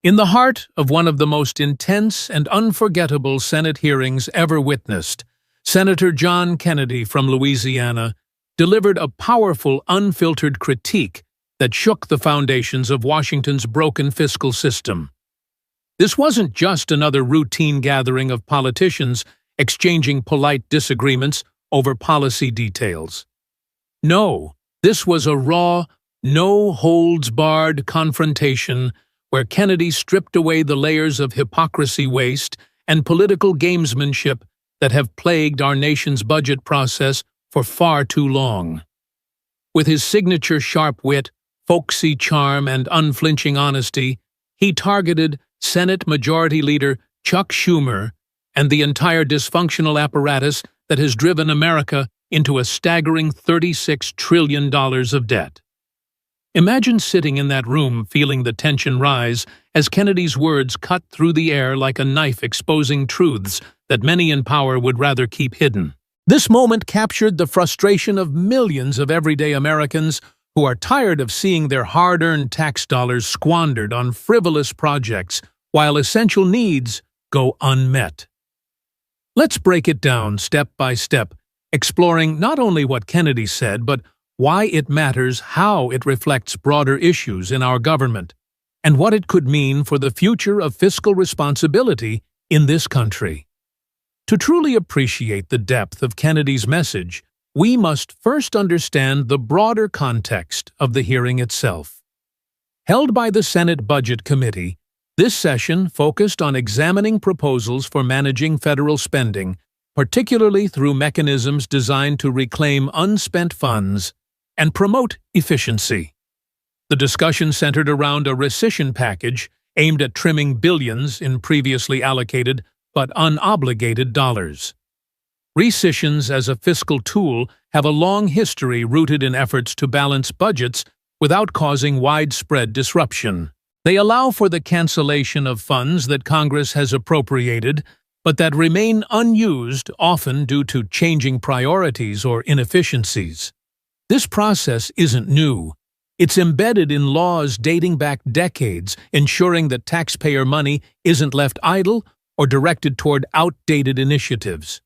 In the heart of one of the most intense and unforgettable Senate hearings ever witnessed, Senator John Kennedy from Louisiana delivered a powerful, unfiltered critique that shook the foundations of Washington's broken fiscal system. This wasn't just another routine gathering of politicians exchanging polite disagreements over policy details. No, this was a raw, no-holds-barred confrontation where Kennedy stripped away the layers of hypocrisy waste and political gamesmanship that have plagued our nation's budget process for far too long. With his signature sharp wit, folksy charm, and unflinching honesty, he targeted Senate Majority Leader Chuck Schumer and the entire dysfunctional apparatus that has driven America into a staggering $36 trillion of debt. Imagine sitting in that room feeling the tension rise as Kennedy's words cut through the air like a knife exposing truths that many in power would rather keep hidden. This moment captured the frustration of millions of everyday Americans who are tired of seeing their hard-earned tax dollars squandered on frivolous projects while essential needs go unmet. Let's break it down step by step, exploring not only what Kennedy said, but why it matters, how it reflects broader issues in our government, and what it could mean for the future of fiscal responsibility in this country. To truly appreciate the depth of Kennedy's message, we must first understand the broader context of the hearing itself. Held by the Senate Budget Committee, this session focused on examining proposals for managing federal spending, particularly through mechanisms designed to reclaim unspent funds and promote efficiency. The discussion centered around a rescission package aimed at trimming billions in previously allocated but unobligated dollars. Rescissions as a fiscal tool have a long history rooted in efforts to balance budgets without causing widespread disruption. They allow for the cancellation of funds that Congress has appropriated, but that remain unused, often due to changing priorities or inefficiencies. This process isn't new. It's embedded in laws dating back decades, ensuring that taxpayer money isn't left idle or directed toward outdated initiatives.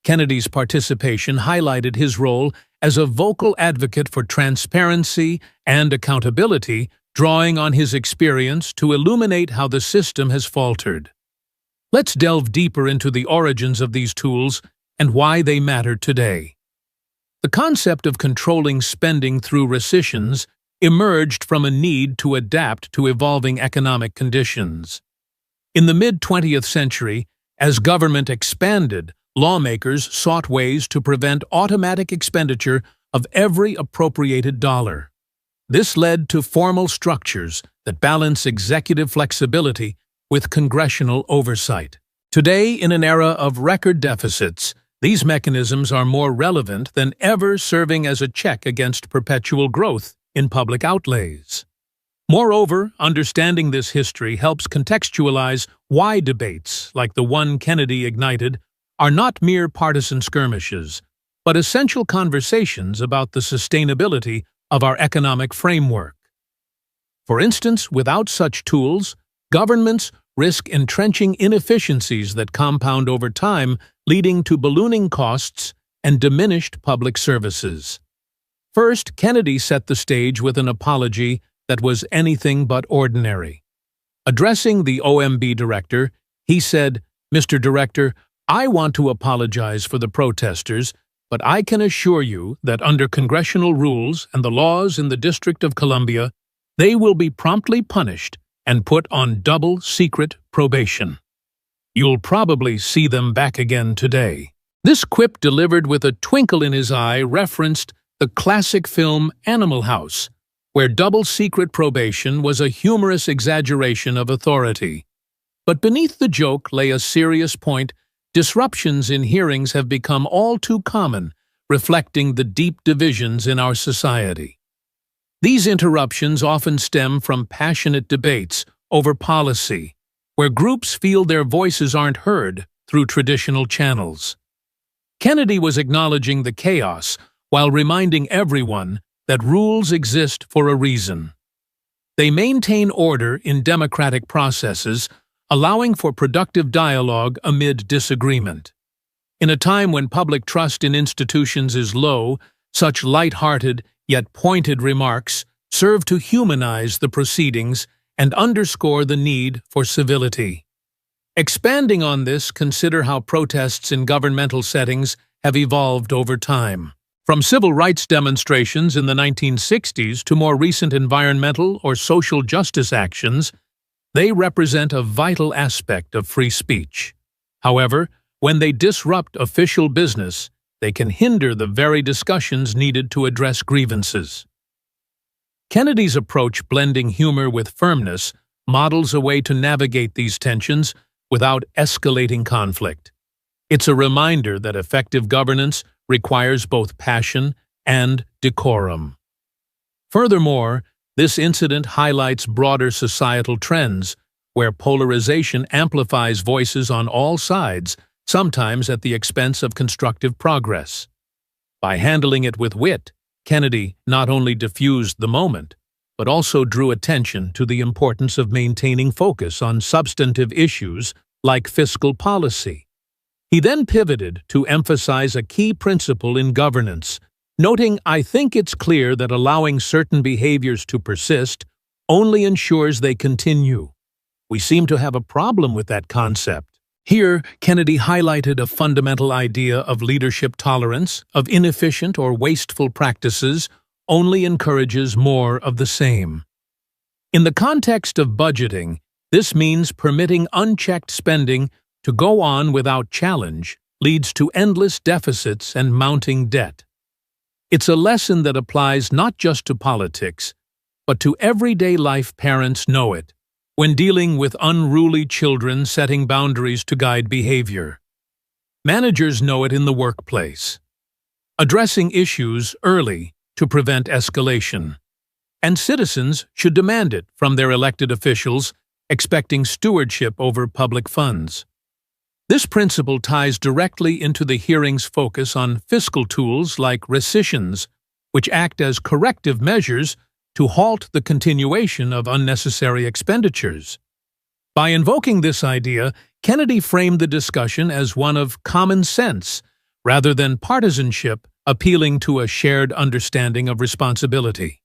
Kennedy's participation highlighted his role as a vocal advocate for transparency and accountability, drawing on his experience to illuminate how the system has faltered. Let's delve deeper into the origins of these tools and why they matter today. The concept of controlling spending through rescissions emerged from a need to adapt to evolving economic conditions. In the mid-20th century, as government expanded, lawmakers sought ways to prevent automatic expenditure of every appropriated dollar. This led to formal structures that balance executive flexibility with congressional oversight. Today, in an era of record deficits, these mechanisms are more relevant than ever, serving as a check against perpetual growth in public outlays. Moreover, understanding this history helps contextualize why debates, like the one Kennedy ignited, are not mere partisan skirmishes, but essential conversations about the sustainability of our economic framework. For instance, without such tools, governments risk entrenching inefficiencies that compound over time, leading to ballooning costs and diminished public services. First, Kennedy set the stage with an apology that was anything but ordinary. Addressing the OMB director, he said, "Mr. Director, I want to apologize for the protesters, but I can assure you that under congressional rules and the laws in the District of Columbia, they will be promptly punished and put on double-secret probation. You'll probably see them back again today." This quip, delivered with a twinkle in his eye, referenced the classic film Animal House, where double-secret probation was a humorous exaggeration of authority. But beneath the joke lay a serious point. Disruptions in hearings have become all too common, reflecting the deep divisions in our society. These interruptions often stem from passionate debates over policy, where groups feel their voices aren't heard through traditional channels. Kennedy was acknowledging the chaos while reminding everyone that rules exist for a reason. They maintain order in democratic processes, allowing for productive dialogue amid disagreement. In a time when public trust in institutions is low, such light-hearted yet pointed remarks serve to humanize the proceedings and underscore the need for civility. Expanding on this, consider how protests in governmental settings have evolved over time. From civil rights demonstrations in the 1960s to more recent environmental or social justice actions, they represent a vital aspect of free speech. However, when they disrupt official business, they can hinder the very discussions needed to address grievances. Kennedy's approach, blending humor with firmness, models a way to navigate these tensions without escalating conflict. It's a reminder that effective governance requires both passion and decorum. Furthermore, this incident highlights broader societal trends, where polarization amplifies voices on all sides, sometimes at the expense of constructive progress. By handling it with wit, Kennedy not only diffused the moment, but also drew attention to the importance of maintaining focus on substantive issues like fiscal policy. He then pivoted to emphasize a key principle in governance, noting, "I think it's clear that allowing certain behaviors to persist only ensures they continue. We seem to have a problem with that concept." Here, Kennedy highlighted a fundamental idea of leadership tolerance, of inefficient or wasteful practices, only encourages more of the same. In the context of budgeting, this means permitting unchecked spending to go on without challenge leads to endless deficits and mounting debt. It's a lesson that applies not just to politics, but to everyday life. Parents know it when dealing with unruly children, setting boundaries to guide behavior. Managers know it in the workplace, addressing issues early to prevent escalation. And citizens should demand it from their elected officials, expecting stewardship over public funds. This principle ties directly into the hearing's focus on fiscal tools like rescissions, which act as corrective measures to halt the continuation of unnecessary expenditures. By invoking this idea, Kennedy framed the discussion as one of common sense rather than partisanship, appealing to a shared understanding of responsibility.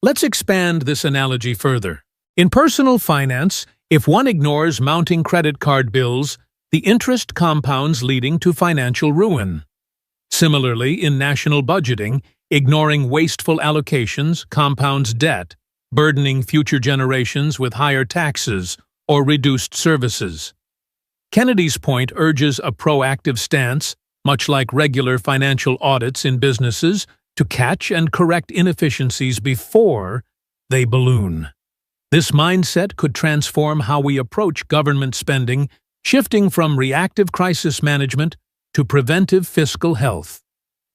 Let's expand this analogy further. In personal finance, if one ignores mounting credit card bills, the interest compounds, leading to financial ruin. Similarly, in national budgeting, ignoring wasteful allocations compounds debt, burdening future generations with higher taxes or reduced services. Kennedy's point urges a proactive stance, much like regular financial audits in businesses, to catch and correct inefficiencies before they balloon. This mindset could transform how we approach government spending, shifting from reactive crisis management to preventive fiscal health.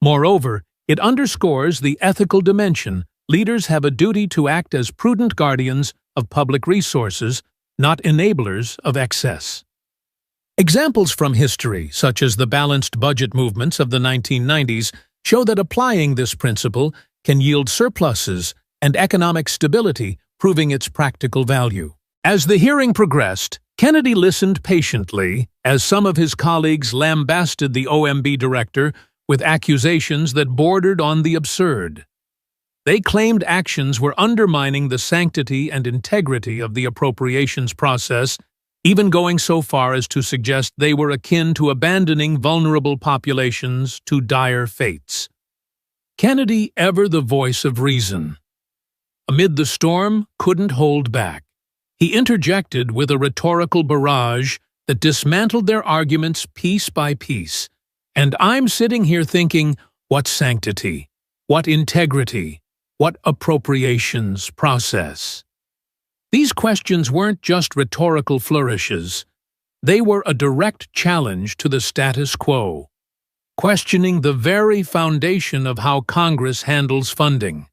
Moreover, it underscores the ethical dimension. Leaders have a duty to act as prudent guardians of public resources, not enablers of excess. Examples from history, such as the balanced budget movements of the 1990s, show that applying this principle can yield surpluses and economic stability, proving its practical value. As the hearing progressed, Kennedy listened patiently as some of his colleagues lambasted the OMB director with accusations that bordered on the absurd. They claimed actions were undermining the sanctity and integrity of the appropriations process, even going so far as to suggest they were akin to abandoning vulnerable populations to dire fates. Kennedy, ever the voice of reason, amid the storm, couldn't hold back. He interjected with a rhetorical barrage that dismantled their arguments piece by piece. And I'm sitting here thinking, what sanctity? What integrity? What appropriations process? These questions weren't just rhetorical flourishes. They were a direct challenge to the status quo, questioning the very foundation of how Congress handles funding.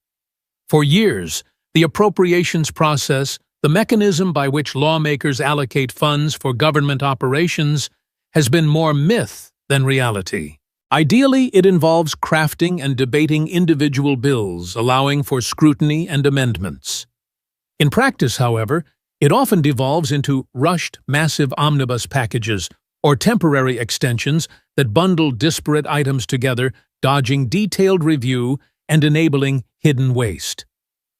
For years, the appropriations process, the mechanism by which lawmakers allocate funds for government operations, has been more myth than reality. Ideally, it involves crafting and debating individual bills, allowing for scrutiny and amendments. In practice, however, it often devolves into rushed, massive omnibus packages or temporary extensions that bundle disparate items together, dodging detailed review and enabling hidden waste.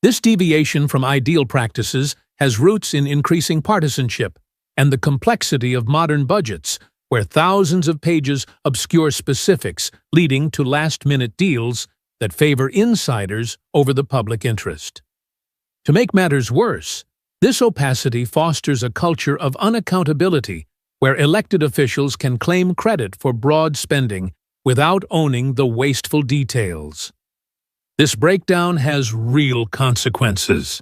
This deviation from ideal practices has roots in increasing partisanship and the complexity of modern budgets, where thousands of pages obscure specifics, leading to last-minute deals that favor insiders over the public interest. To make matters worse, this opacity fosters a culture of unaccountability, where elected officials can claim credit for broad spending without owning the wasteful details. This breakdown has real consequences.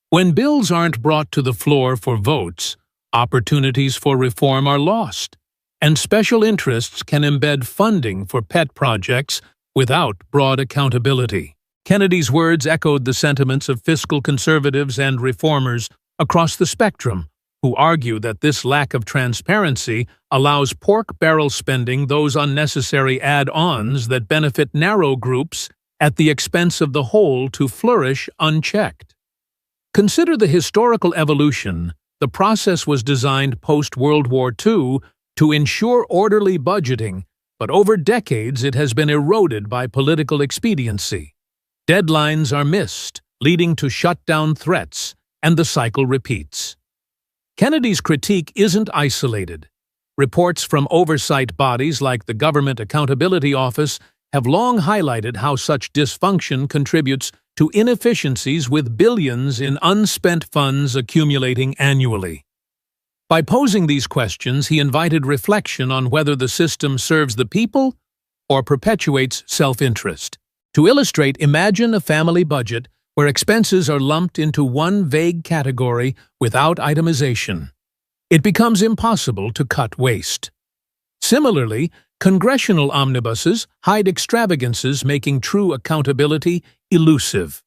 When bills aren't brought to the floor for votes, opportunities for reform are lost, and special interests can embed funding for pet projects without broad accountability. Kennedy's words echoed the sentiments of fiscal conservatives and reformers across the spectrum, who argue that this lack of transparency allows pork barrel spending, those unnecessary add-ons that benefit narrow groups at the expense of the whole, to flourish unchecked. Consider the historical evolution. The process was designed post-World War II to ensure orderly budgeting, but over decades it has been eroded by political expediency. Deadlines are missed, leading to shutdown threats, and the cycle repeats. Kennedy's critique isn't isolated. Reports from oversight bodies like the Government Accountability Office have long highlighted how such dysfunction contributes to inefficiencies, with billions in unspent funds accumulating annually. By posing these questions, he invited reflection on whether the system serves the people or perpetuates self-interest. To illustrate, imagine a family budget where expenses are lumped into one vague category without itemization. It becomes impossible to cut waste. Similarly, congressional omnibuses hide extravagances, making true accountability elusive.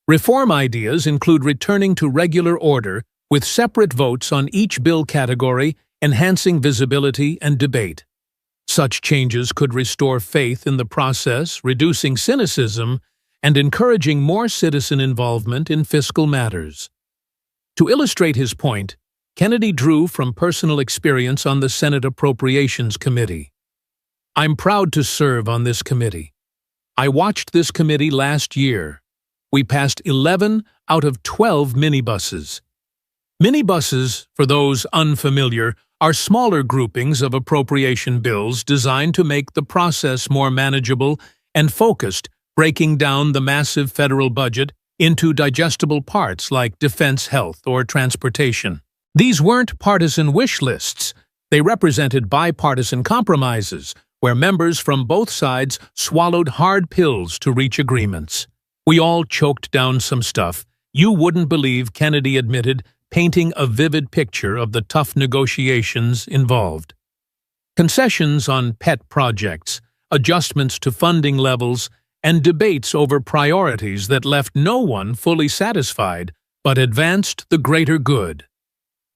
Reform ideas include returning to regular order with separate votes on each bill category, enhancing visibility and debate. Such changes could restore faith in the process, reducing cynicism and encouraging more citizen involvement in fiscal matters. To illustrate his point, Kennedy drew from personal experience on the Senate Appropriations Committee. "I'm proud to serve on this committee. I watched this committee last year. We passed 11 out of 12 minibuses. Minibuses, for those unfamiliar, are smaller groupings of appropriation bills designed to make the process more manageable and focused, breaking down the massive federal budget into digestible parts like defense, health, or transportation. These weren't partisan wish lists. They represented bipartisan compromises, where members from both sides swallowed hard pills to reach agreements. We all choked down some stuff. You wouldn't believe," Kennedy admitted, painting a vivid picture of the tough negotiations involved. Concessions on pet projects, adjustments to funding levels, and debates over priorities that left no one fully satisfied but advanced the greater good.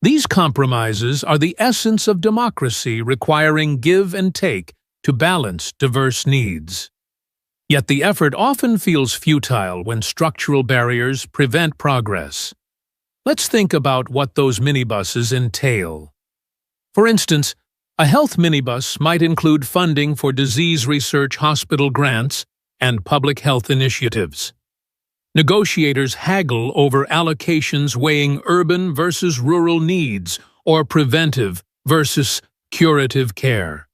These compromises are the essence of democracy, requiring give and take to balance diverse needs. Yet the effort often feels futile when structural barriers prevent progress. Let's think about what those minibuses entail. For instance, a health minibus might include funding for disease research, hospital grants, and public health initiatives. Negotiators haggle over allocations, weighing urban versus rural needs or preventive versus curative care.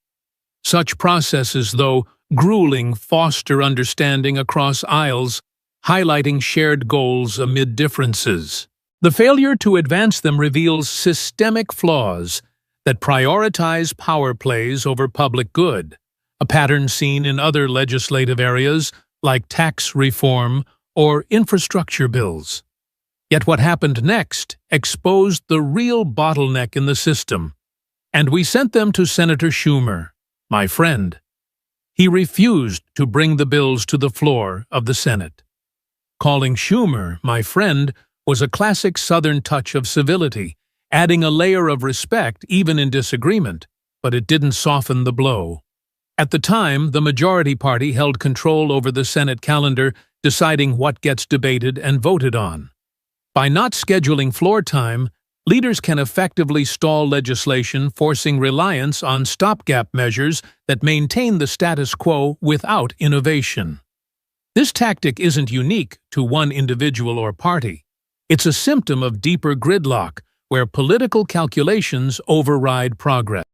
Such processes, though grueling, foster understanding across aisles, highlighting shared goals amid differences. The failure to advance them reveals systemic flaws that prioritize power plays over public good, a pattern seen in other legislative areas like tax reform or infrastructure bills. Yet what happened next exposed the real bottleneck in the system, and we sent them to Senator Schumer, my friend. He refused to bring the bills to the floor of the Senate. Calling Schumer my friend was a classic Southern touch of civility, adding a layer of respect even in disagreement, but it didn't soften the blow. At the time, the majority party held control over the Senate calendar, deciding what gets debated and voted on. By not scheduling floor time, leaders can effectively stall legislation, forcing reliance on stopgap measures that maintain the status quo without innovation. This tactic isn't unique to one individual or party. It's a symptom of deeper gridlock, where political calculations override progress.